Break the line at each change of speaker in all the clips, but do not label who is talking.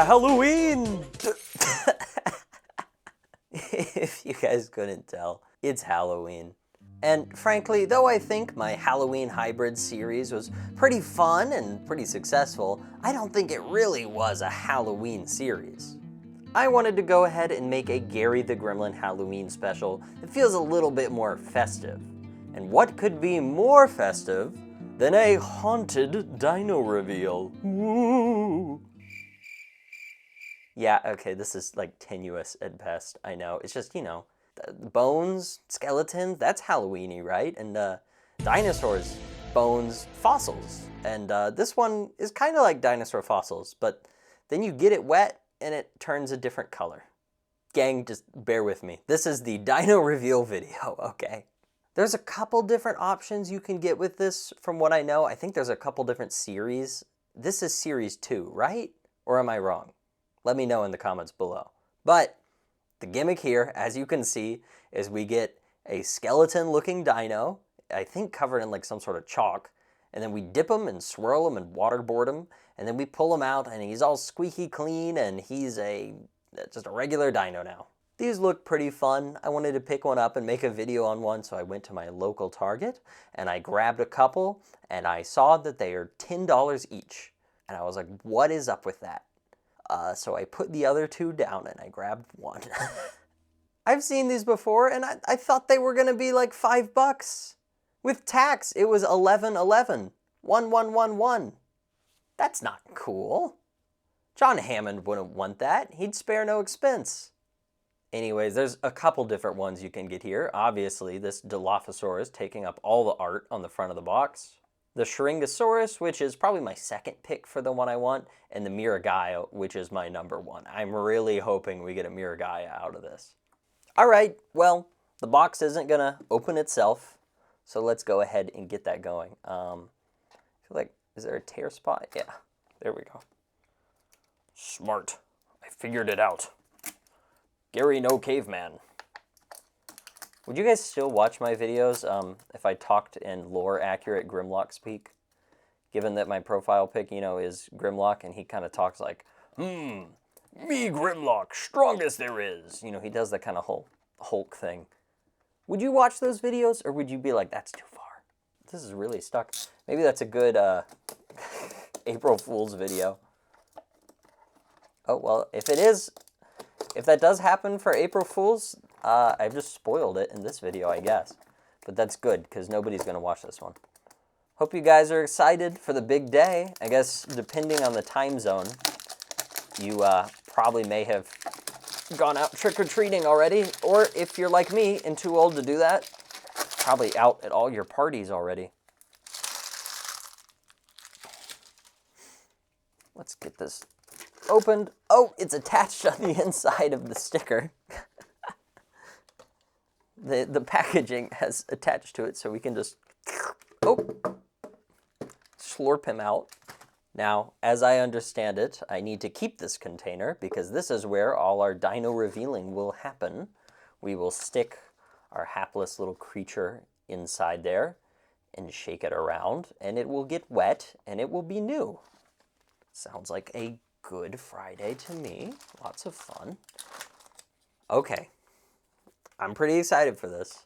Halloween! If you guys couldn't tell, it's Halloween. And frankly, though I think my Halloween hybrid series was pretty fun and pretty successful, I don't think it really was a Halloween series. I wanted to go ahead and make a Gary the Gremlin Halloween special that feels a little bit more festive. And what could be more festive than a haunted dino reveal? Woo! Yeah, okay, this is like tenuous at best, I know. It's just, you know, bones, skeletons, that's Halloween-y, right? And dinosaurs, bones, fossils. And this one is kind of like dinosaur fossils, but then you get it wet and it turns a different color. Gang, just bear with me. This is the Dino Reveal video, okay? There's a couple different options you can get with this from what I know. I think there's a couple different series. This is series 2, right? Or am I wrong? Let me know in the comments below. But the gimmick here, as you can see, is we get a skeleton-looking dino, I think covered in like some sort of chalk, and then we dip him and swirl him and waterboard him, and then we pull him out and he's all squeaky clean and he's just a regular dino now. These look pretty fun. I wanted to pick one up and make a video on one, so I went to my local Target and I grabbed a couple and I saw that they are $10 each. And I was like, what is up with that? So I put the other two down and I grabbed one. I've seen these before and I thought they were gonna be like $5. With tax, it was $11.11. 1111. That's not cool. John Hammond wouldn't want that. He'd spare no expense. Anyways, there's a couple different ones you can get here. Obviously, this Dilophosaurus taking up all the art on the front of the box. The Shringosaurus, which is probably my second pick for the one I want, and the Miragaia, which is my number one. I'm really hoping we get a Miragaia out of this. All right, well, the box isn't gonna open itself, so let's go ahead and get that going. I feel like, is there a tear spot? Yeah, there we go. Smart. I figured it out. Gary, no caveman. Would you guys still watch my videos if I talked in lore-accurate Grimlock speak? Given that my profile pic, you know, is Grimlock, and he kind of talks like, me Grimlock, strongest there is. You know, he does that kind of whole Hulk thing. Would you watch those videos, or would you be like, that's too far? This is really stuck. Maybe that's a good April Fool's video. Oh, well, if that does happen for April Fool's, I've just spoiled it in this video, I guess. But that's good, because nobody's going to watch this one. Hope you guys are excited for the big day. I guess, depending on the time zone, you probably may have gone out trick-or-treating already. Or if you're like me and too old to do that, probably out at all your parties already. Let's get this opened. Oh, it's attached on the inside of the sticker. The packaging has attached to it, so we can just, slurp him out. Now, as I understand it, I need to keep this container because this is where all our dino revealing will happen. We will stick our hapless little creature inside there and shake it around, and it will get wet, and it will be new. Sounds like a Good Friday to me. Lots of fun. Okay. I'm pretty excited for this.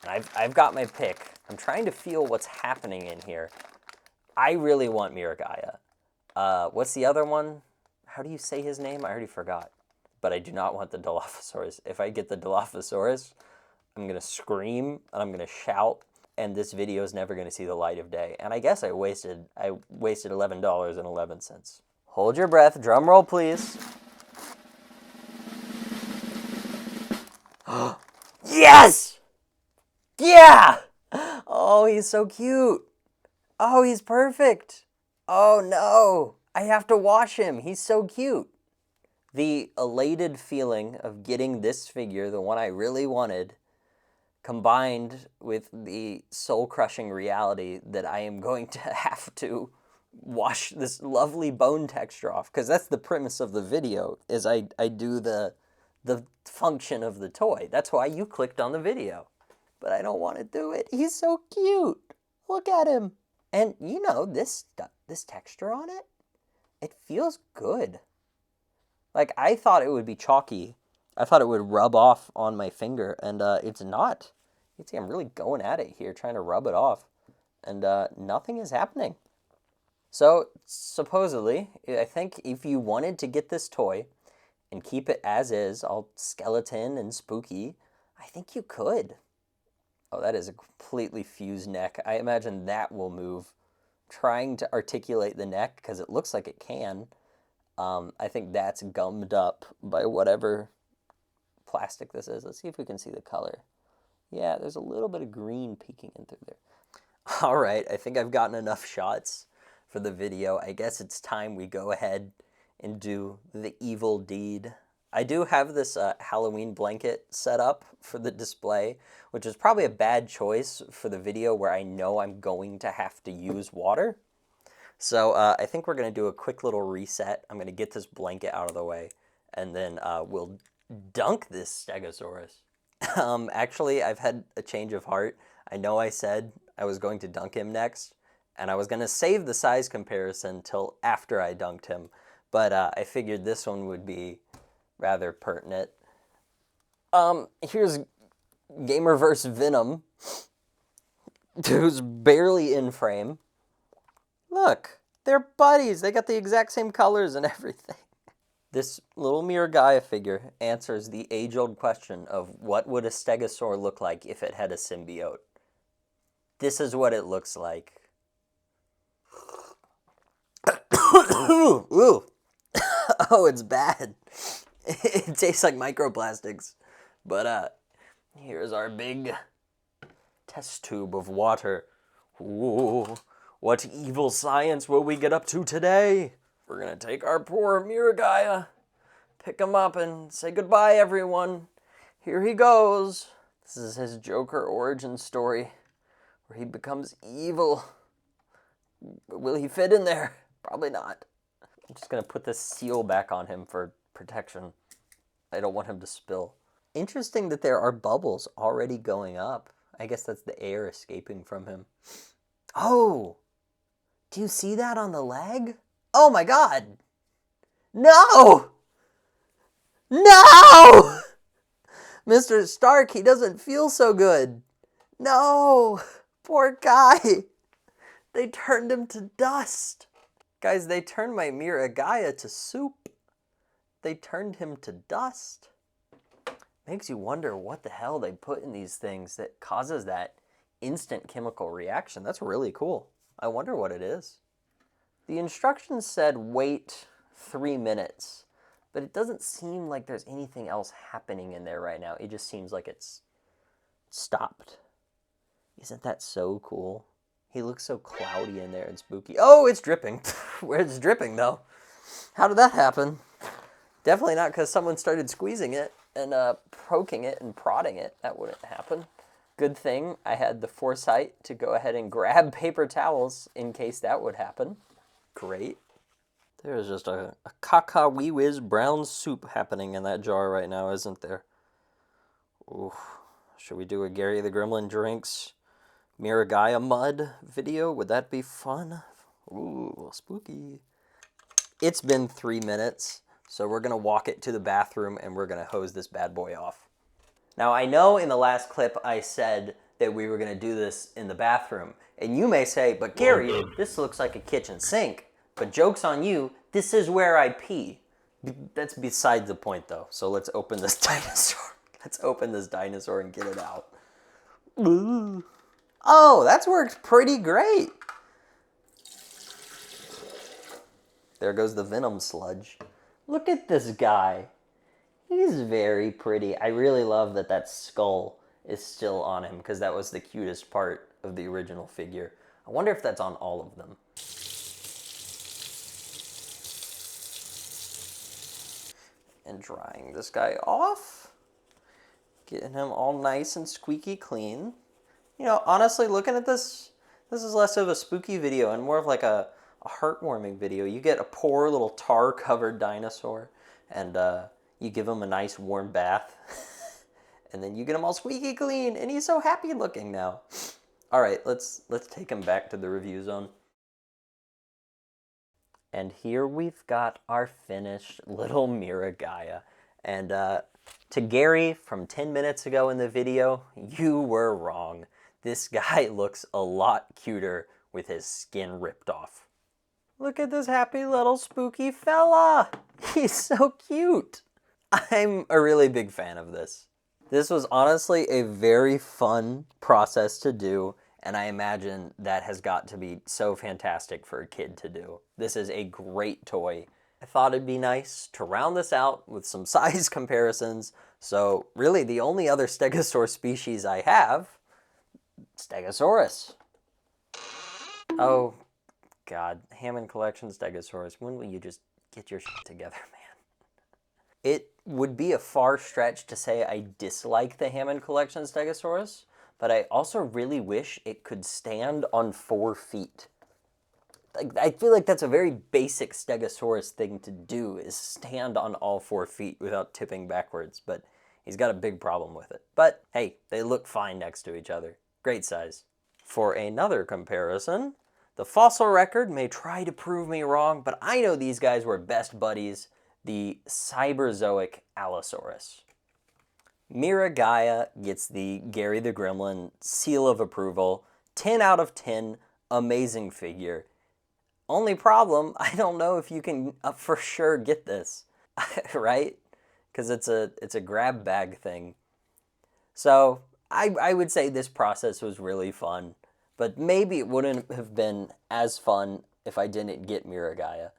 And I've got my pick. I'm trying to feel what's happening in here. I really want Miragaia. What's the other one? How do you say his name? I already forgot. But I do not want the Dilophosaurus. If I get the Dilophosaurus, I'm going to scream and I'm going to shout, and this video is never going to see the light of day. And I guess I wasted $11.11. Hold your breath. Drum roll, please. Yes! Yeah! Oh, he's so cute. Oh, he's perfect. Oh, no. I have to wash him. He's so cute. The elated feeling of getting this figure, the one I really wanted, combined with the soul-crushing reality that I am going to have to wash this lovely bone texture off, because that's the premise of the video, is I do the function of the toy. That's why you clicked on the video. But I don't want to do it. He's so cute. Look at him. And you know, this texture on it, it feels good. Like, I thought it would be chalky. I thought it would rub off on my finger, and it's not. You see, I'm really going at it here, trying to rub it off, and nothing is happening. So, supposedly, I think if you wanted to get this toy and keep it as is, all skeleton and spooky, I think you could. Oh, that is a completely fused neck. I imagine that will move. Trying to articulate the neck, because it looks like it can. I think that's gummed up by whatever plastic this is. Let's see if we can see the color. Yeah, there's a little bit of green peeking in through there. All right, I think I've gotten enough shots for the video. I guess it's time we go ahead and do the evil deed. I do have this Halloween blanket set up for the display, which is probably a bad choice for the video where I know I'm going to have to use water. So I think we're going to do a quick little reset. I'm going to get this blanket out of the way, and then we'll dunk this Stegosaurus. Actually, I've had a change of heart. I know I said I was going to dunk him next, and I was going to save the size comparison till after I dunked him, but I figured this one would be rather pertinent. Here's Gamerverse Venom, who's barely in frame. Look, they're buddies. They got the exact same colors and everything. This little Miragaia figure answers the age-old question of what would a stegosaur look like if it had a symbiote. This is what it looks like. Ooh. Oh, it's bad. It tastes like microplastics. But here's our big test tube of water. Ooh. What evil science will we get up to today? We're gonna take our poor Miragaia, pick him up, and say goodbye, everyone. Here he goes. This is his Joker origin story, where he becomes evil. Will he fit in there? Probably not. I'm just gonna put this seal back on him for protection. I don't want him to spill. Interesting that there are bubbles already going up. I guess that's the air escaping from him. Oh! Do you see that on the leg? Oh my god! No! No! Mr. Stark, he doesn't feel so good. No! Poor guy! They turned him to dust. Guys, they turned my Miragaia to soup. They turned him to dust. Makes you wonder what the hell they put in these things that causes that instant chemical reaction. That's really cool. I wonder what it is. The instructions said wait 3 minutes, but it doesn't seem like there's anything else happening in there right now. It just seems like it's stopped. Isn't that so cool? He looks so cloudy in there and spooky. Oh, it's dripping. Where's it dripping, though? How did that happen? Definitely not because someone started squeezing it and poking it and prodding it. That wouldn't happen. Good thing I had the foresight to go ahead and grab paper towels in case that would happen. Great. There's just a caca wee whiz brown soup happening in that jar right now, isn't there? Ooh. Should we do a Gary the Gremlin drinks Miragaia mud video? Would that be fun? Ooh, spooky. It's been 3 minutes, so we're going to walk it to the bathroom and we're going to hose this bad boy off. Now, I know in the last clip I said that we were going to do this in the bathroom. And you may say, but Gary, this looks like a kitchen sink. But joke's on you, this is where I pee. That's beside the point, though. So let's open this dinosaur. Let's open this dinosaur and get it out. Ooh. Oh, that's worked pretty great. There goes the venom sludge. Look at this guy. He's very pretty. I really love that that skull is still on him because that was the cutest part of the original figure. I wonder if that's on all of them. And drying this guy off. Getting him all nice and squeaky clean. You know, honestly, looking at this, this is less of a spooky video and more of like a heartwarming video. You get a poor little tar-covered dinosaur and you give him a nice warm bath. And then you get him all squeaky clean and he's so happy looking now. All right, let's take him back to the review zone. And here we've got our finished little Miragaya. And to Gary from 10 minutes ago in the video, you were wrong. This guy looks a lot cuter with his skin ripped off. Look at this happy little spooky fella. He's so cute. I'm a really big fan of this. This was honestly a very fun process to do, and I imagine that has got to be so fantastic for a kid to do. This is a great toy. I thought it'd be nice to round this out with some size comparisons. So really the only other Stegosaur species I have, Stegosaurus. Oh God, Hammond Collection Stegosaurus, when will you just get your shit together, man? It would be a far stretch to say I dislike the Hammond Collection Stegosaurus, but I also really wish it could stand on 4 feet. I feel like that's a very basic Stegosaurus thing to do, is stand on all 4 feet without tipping backwards, but he's got a big problem with it. But hey, they look fine next to each other. Great size. For another comparison, the fossil record may try to prove me wrong, but I know these guys were best buddies, the Cyberzoic Allosaurus. Miragaya gets the Gary the Gremlin seal of approval. 10 out of 10, amazing figure. Only problem, I don't know if you can for sure get this, right? Because it's a grab bag thing. So I would say this process was really fun, but maybe it wouldn't have been as fun if I didn't get Miragaya.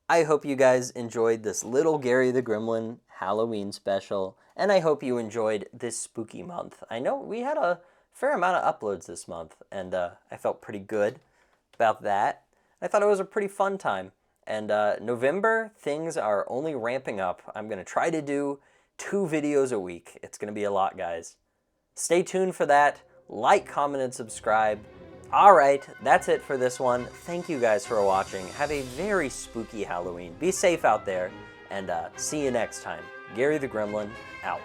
I hope you guys enjoyed this little Gary the Gremlin Halloween special, and I hope you enjoyed this spooky month. I know we had a fair amount of uploads this month, and I felt pretty good about that. I thought it was a pretty fun time. And November, things are only ramping up. I'm going to try to do 2 videos a week. It's going to be a lot, guys. Stay tuned for that. Like, comment, and subscribe. All right, that's it for this one. Thank you guys for watching. Have a very spooky Halloween. Be safe out there, and see you next time. Gary the Gremlin, out.